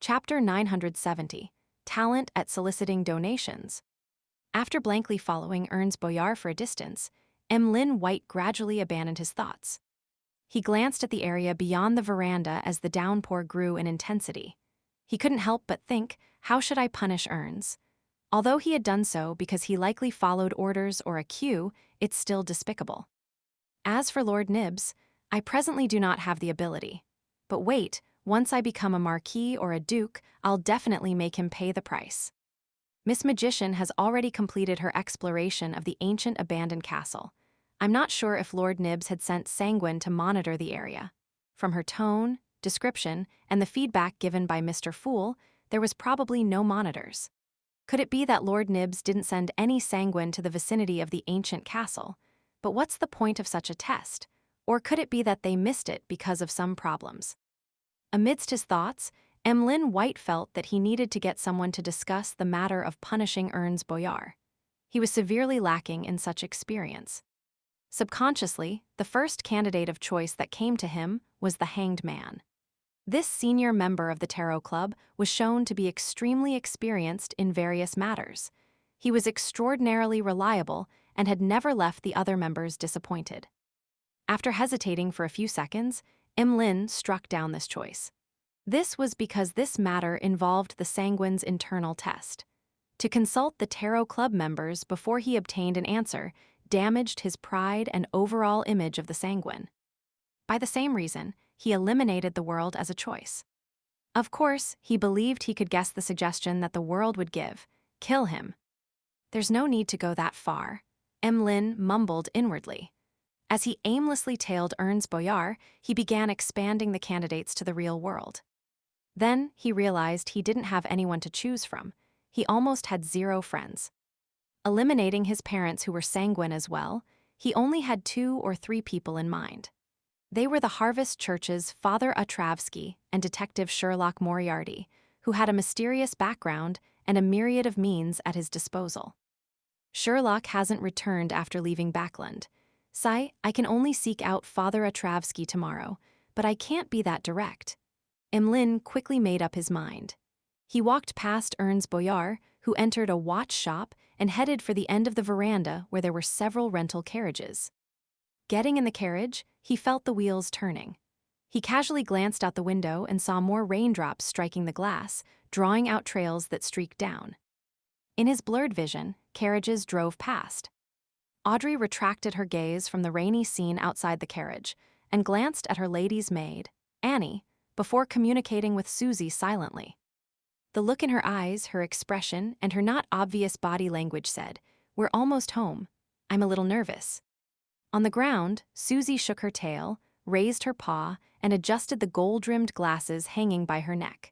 Chapter 970, Talent at Soliciting Donations. After blankly following Ernst Boyar for a distance, Emlyn White gradually abandoned his thoughts. He glanced at the area beyond the veranda as the downpour grew in intensity. He couldn't help but think, how should I punish Ernst? Although he had done so because he likely followed orders or a cue, it's still despicable. As for Lord Nibs, I presently do not have the ability. But wait, once I become a marquis or a duke, I'll definitely make him pay the price. Miss Magician has already completed her exploration of the ancient abandoned castle. I'm not sure if Lord Nibs had sent Sanguine to monitor the area. From her tone, description, and the feedback given by Mr. Fool, there was probably no monitors. Could it be that Lord Nibs didn't send any Sanguine to the vicinity of the ancient castle? But what's the point of such a test? Or could it be that they missed it because of some problems? Amidst his thoughts, Emlyn White felt that he needed to get someone to discuss the matter of punishing Ernst Boyar. He was severely lacking in such experience. Subconsciously, the first candidate of choice that came to him was the Hanged Man. This senior member of the Tarot Club was shown to be extremely experienced in various matters. He was extraordinarily reliable and had never left the other members disappointed. After hesitating for a few seconds, Emlyn struck down this choice. This was because this matter involved the Sanguine's internal test. To consult the Tarot Club members before he obtained an answer damaged his pride and overall image of the Sanguine. By the same reason, he eliminated the world as a choice. Of course, he believed he could guess the suggestion that the world would give: kill him. There's no need to go that far, Emlyn mumbled inwardly. As he aimlessly tailed Ernst Boyar, he began expanding the candidates to the real world. Then he realized he didn't have anyone to choose from. He almost had zero friends. Eliminating his parents who were Sanguine as well, he only had 2 or 3 people in mind. They were the Harvest Church's Father Otravsky and Detective Sherlock Moriarty, who had a mysterious background and a myriad of means at his disposal. Sherlock hasn't returned after leaving Backland. I can only seek out Father Otravsky tomorrow, but I can't be that direct. Emlyn quickly made up his mind. He walked past Ernst Boyar, who entered a watch shop and headed for the end of the veranda where there were several rental carriages. Getting in the carriage, he felt the wheels turning. He casually glanced out the window and saw more raindrops striking the glass, drawing out trails that streaked down. In his blurred vision, carriages drove past. Audrey retracted her gaze from the rainy scene outside the carriage and glanced at her lady's maid, Annie, before communicating with Susie silently. The look in her eyes, her expression, and her not obvious body language said, "We're almost home. I'm a little nervous." On the ground, Susie shook her tail, raised her paw, and adjusted the gold-rimmed glasses hanging by her neck.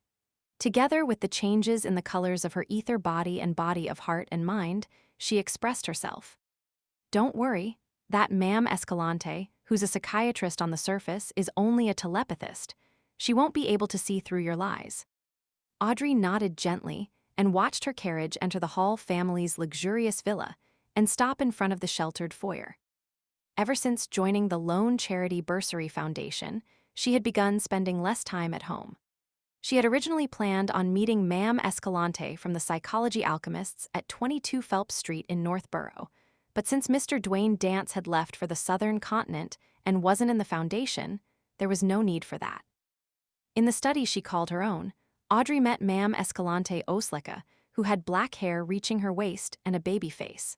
Together with the changes in the colors of her ether body and body of heart and mind, she expressed herself. "Don't worry, that Ma'am Escalante, who's a psychiatrist on the surface, is only a telepathist. She won't be able to see through your lies." Audrey nodded gently and watched her carriage enter the Hall family's luxurious villa and stop in front of the sheltered foyer. Ever since joining the Lone Charity Bursary Foundation, she had begun spending less time at home. She had originally planned on meeting Ma'am Escalante from the Psychology Alchemists at 22 Phelps Street in Northborough, but since Mr. Dwayne Dance had left for the southern continent and wasn't in the foundation, there was no need for that. In the study she called her own, Audrey met Ma'am Escalante Oslika, who had black hair reaching her waist and a baby face.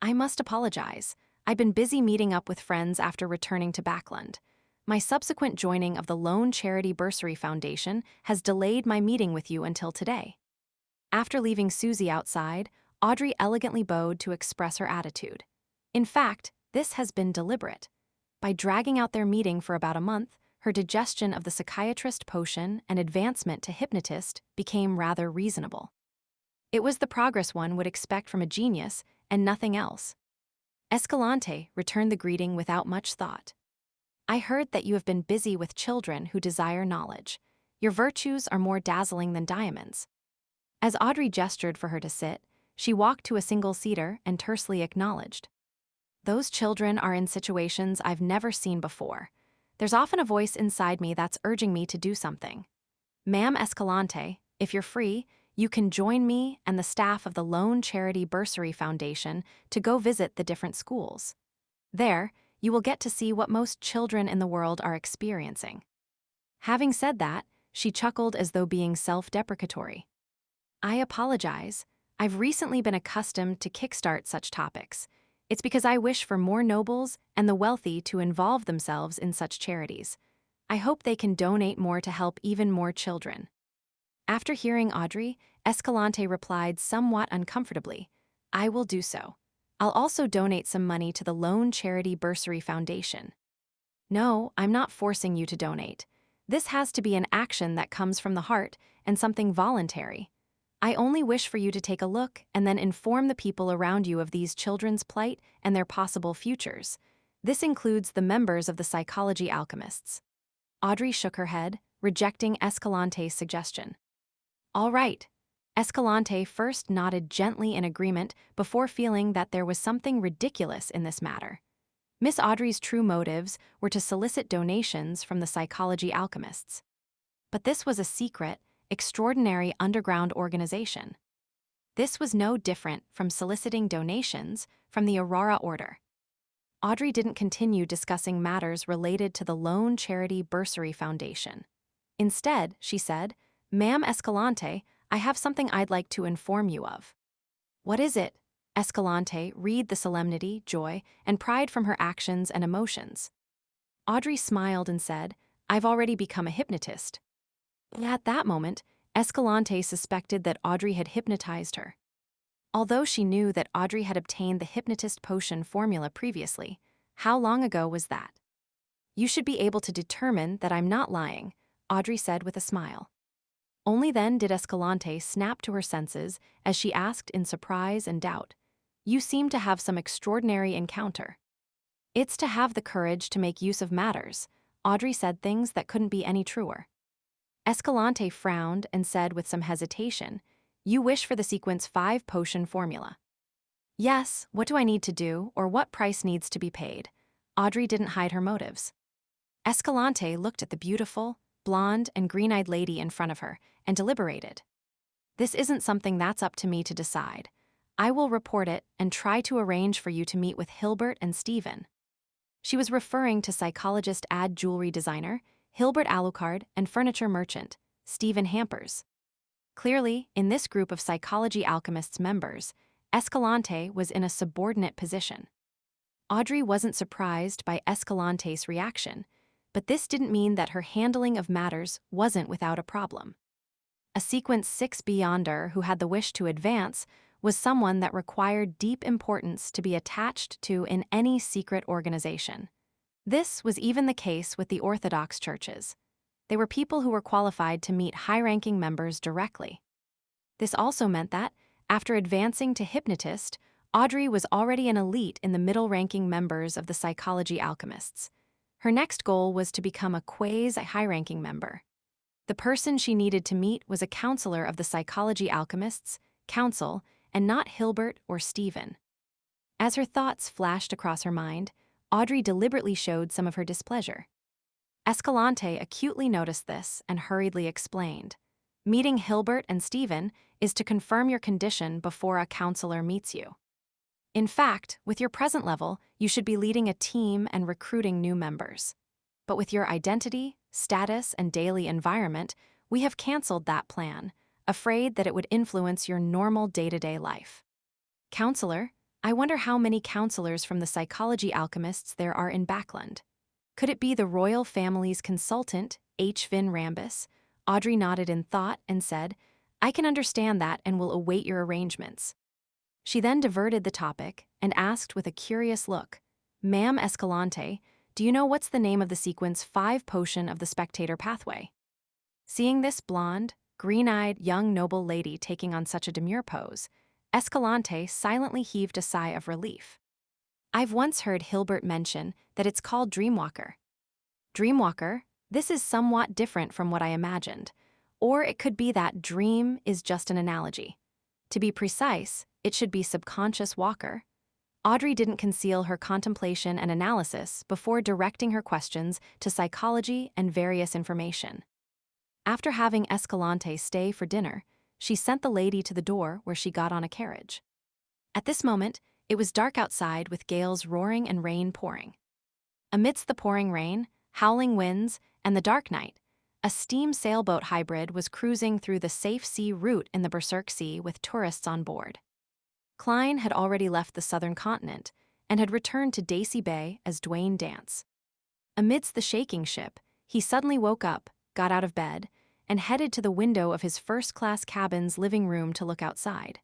"I must apologize. I've been busy meeting up with friends after returning to Backland. My subsequent joining of the Lone Charity Bursary Foundation has delayed my meeting with you until today." After leaving Susie outside, Audrey elegantly bowed to express her attitude. In fact, this has been deliberate. By dragging out their meeting for about a month, her digestion of the psychiatrist potion and advancement to hypnotist became rather reasonable. It was the progress one would expect from a genius and nothing else. Escalante returned the greeting without much thought. "I heard that you have been busy with children who desire knowledge. Your virtues are more dazzling than diamonds." As Audrey gestured for her to sit, she walked to a single-seater and tersely acknowledged, "Those children are in situations I've never seen before. There's often a voice inside me that's urging me to do something." Ma'am Escalante, if you're free, you can join me and the staff of the Lone Charity Bursary Foundation to go visit the different schools. There, you will get to see what most children in the world are experiencing. Having said that, she chuckled as though being self-deprecatory. I apologize. I've recently been accustomed to kickstart such topics. It's because I wish for more nobles and the wealthy to involve themselves in such charities. I hope they can donate more to help even more children. After hearing Audrey, Escalante replied somewhat uncomfortably, I will do so. I'll also donate some money to the Lone Charity Bursary Foundation. No, I'm not forcing you to donate. This has to be an action that comes from the heart and something voluntary. I only wish for you to take a look and then inform the people around you of these children's plight and their possible futures. This includes the members of the Psychology Alchemists. Audrey shook her head, rejecting Escalante's suggestion. All right. Escalante first nodded gently in agreement before feeling that there was something ridiculous in this matter. Miss Audrey's true motives were to solicit donations from the Psychology Alchemists. But this was a secret, extraordinary underground organization. This was no different from soliciting donations from the Aurora Order. Audrey didn't continue discussing matters related to the Lone Charity Bursary Foundation. Instead, she said, Ma'am Escalante, I have something I'd like to inform you of. What is it? Escalante read the solemnity, joy, and pride from her actions and emotions. Audrey smiled and said, I've already become a hypnotist. At that moment, Escalante suspected that Audrey had hypnotized her. Although she knew that Audrey had obtained the hypnotist potion formula previously, how long ago was that? You should be able to determine that I'm not lying, Audrey said with a smile. Only then did Escalante snap to her senses as she asked in surprise and doubt, You seem to have some extraordinary encounter. It's to have the courage to make use of matters. Audrey said things that couldn't be any truer. Escalante frowned and said with some hesitation, You wish for the sequence 5 potion formula. Yes, what do I need to do or what price needs to be paid? Audrey didn't hide her motives. Escalante looked at the beautiful, blonde and green-eyed lady in front of her and deliberated. This isn't something that's up to me to decide. I will report it and try to arrange for you to meet with Hilbert and Stephen. She was referring to psychologist ad jewelry designer, Hilbert Alucard, and furniture merchant, Stephen Hampers. Clearly, in this group of Psychology Alchemists members, Escalante was in a subordinate position. Audrey wasn't surprised by Escalante's reaction, but this didn't mean that her handling of matters wasn't without a problem. A Sequence 6 Beyonder who had the wish to advance was someone that required deep importance to be attached to in any secret organization. This was even the case with the Orthodox churches. They were people who were qualified to meet high-ranking members directly. This also meant that, after advancing to hypnotist, Audrey was already an elite in the middle-ranking members of the Psychology Alchemists. Her next goal was to become a quasi-high-ranking member. The person she needed to meet was a counselor of the Psychology Alchemists, Council, and not Hilbert or Stephen. As her thoughts flashed across her mind, Audrey deliberately showed some of her displeasure. Escalante acutely noticed this and hurriedly explained, Meeting Hilbert and Stephen is to confirm your condition before a counselor meets you. In fact, with your present level, you should be leading a team and recruiting new members. But with your identity, status, and daily environment, we have canceled that plan, afraid that it would influence your normal day-to-day life. Counselor, I wonder how many counselors from the Psychology Alchemists there are in Backland. Could it be the royal family's consultant, H. Vin Rambus? Audrey nodded in thought and said, I can understand that and will await your arrangements. She then diverted the topic and asked with a curious look, Ma'am Escalante, do you know what's the name of the Sequence 5 potion of the Spectator Pathway? Seeing this blonde, green-eyed young noble lady taking on such a demure pose, Escalante silently heaved a sigh of relief. I've once heard Hilbert mention that it's called Dreamwalker. Dreamwalker, this is somewhat different from what I imagined. Or it could be that dream is just an analogy. To be precise, it should be subconscious walker. Audrey didn't conceal her contemplation and analysis before directing her questions to psychology and various information. After having Escalante stay for dinner, she sent the lady to the door where she got on a carriage. At this moment, it was dark outside with gales roaring and rain pouring. Amidst the pouring rain, howling winds, and the dark night, a steam sailboat hybrid was cruising through the safe sea route in the Berserk Sea with tourists on board. Klein had already left the southern continent and had returned to Daisy Bay as Dwayne Dance. Amidst the shaking ship, he suddenly woke up, got out of bed, and headed to the window of his first-class cabin's living room to look outside.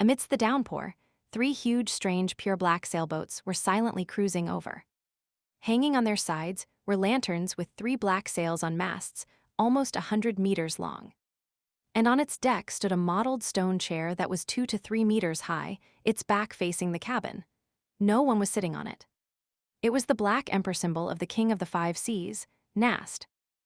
Amidst the downpour, 3 huge, strange, pure black sailboats were silently cruising over. Hanging on their sides were lanterns with 3 black sails on masts, almost 100 meters long. And on its deck stood a mottled stone chair that was 2 to 3 meters high, its back facing the cabin. No one was sitting on it. It was the black emperor symbol of the King of the Five Seas, Nast,